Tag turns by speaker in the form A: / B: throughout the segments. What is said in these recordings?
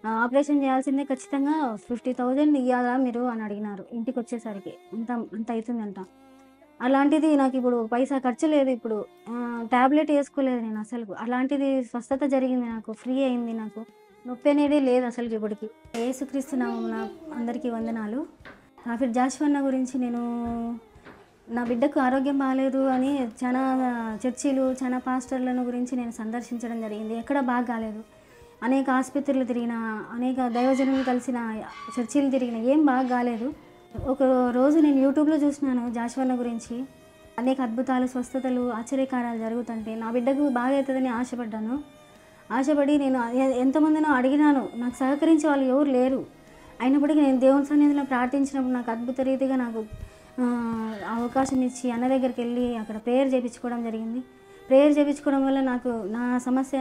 A: Operation చేయాల్సిందే ఖచ్చితంగా 50,000 ఇయ్యాలా మీరు అని అడిగినారు ఇంటికొచ్చేసరికి. అంత అయితుందంట. అలాంటిది నాకిప్పుడు పైసా ఖర్చు లేదు ఇప్పుడు. టాబ్లెట్ ఏసుకోలేదు నేనసలుకు. అలాంటిది స్వస్థత జరిగింది నాకు. ఫ్రీ అయింది నాకు. నొప్పి అనేది లేదు అసలుకి ఇప్పటికి. యేసుక్రీస్తు నామమున అందరికీ వందనాలు. ప్రాఫెట్ జాషువా అన్న గురించి నేను నా బిడ్డకు ఆరోగ్యం బాలేదు అని చాలా చర్చిలు, చాలా పాస్టర్లను గురించి నేను సందర్శించడం జరిగింది. ఎక్కడ బాగా కాలేదు. అనేక ఆసుపత్రులు తిరిగిన, అనేక దైవజనులు కలిసిన, చర్చిలు తిరిగిన, ఏం బాగా కాలేదు. ఒక రోజు నేను యూట్యూబ్‌లో చూసినాను జాషువా అన్న గురించి. అనేక అద్భుతాలు, స్వస్థతలు, ఆశ్చర్యకార్యాలు జరుగుతుంటే నా బిడ్డకు బాగైతదని ఆశపడ్డాను. ఆశపడి నేను ఎంతమందినో అడిగినాను. నాకు సహకరించే వాళ్ళు ఎవరు లేరు. అయినప్పటికీ నేను దేవుని సన్నిధిలో ప్రార్థించినప్పుడు నాకు అద్భుత రీతిగా నాకు అవకాశం ఇచ్చి అన్న దగ్గరికి వెళ్ళి అక్కడ ప్రేయర్ చేయించుకోవడం జరిగింది. ప్రేయర్ చేయించుకోవడం వల్ల నా సమస్య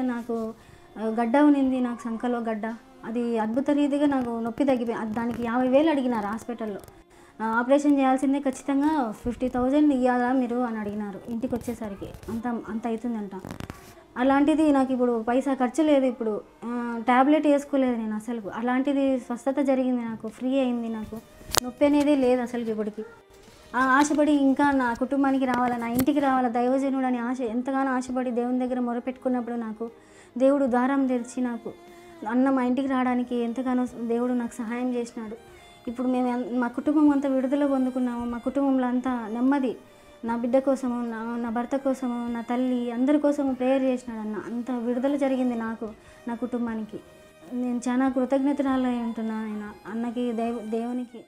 A: గడ్డ ఉన్నింది, నాకు సంకలో గడ్డ. అది అద్భుత రీతిగా నాకు నొప్పి తగ్గిపోయింది. దానికి 50,000 అడిగినారు హాస్పిటల్‌లో. ఆపరేషన్ చేయాల్సిందే ఖచ్చితంగా 50,000 ఇయ్యాలా మీరు అని అడిగినారు ఇంటికొచ్చేసరికి. అంత అయితుందంట. అలాంటిది నాకిప్పుడు పైసా ఖర్చు లేదు ఇప్పుడు. టాబ్లెట్ ఏసుకోలేదు నేను అసలుకు. అలాంటిది స్వస్థత జరిగింది నాకు. ఫ్రీ అయింది నాకు. నొప్పి అనేది లేదు అసలుకి ఇప్పటికి. ఆశపడి ఇంకా నా కుటుంబానికి రావాలా, నా ఇంటికి రావాలా, దైవజనుడు అని ఎంతగానో ఆశపడి దేవుని దగ్గర మొరపెట్టుకున్నప్పుడు నాకు దేవుడు ద్వారం తెరిచి నాకు మా ఇంటికి రావడానికి ఎంతగానో దేవుడు నాకు సహాయం చేసినాడు. ఇప్పుడు మా కుటుంబం అంతా విడుదల పొందుకున్నాము. మా కుటుంబంలో అంతా నెమ్మది. నా బిడ్డ కోసము, నా భర్త కోసము, నా తల్లి అందరి కోసము ప్రేయర్ చేసినాడన్న. అంత విడుదల జరిగింది నాకు, నా కుటుంబానికి. నేను చాలా కృతజ్ఞతరాలై ఉంటున్నాను అన్నకి, దేవునికి.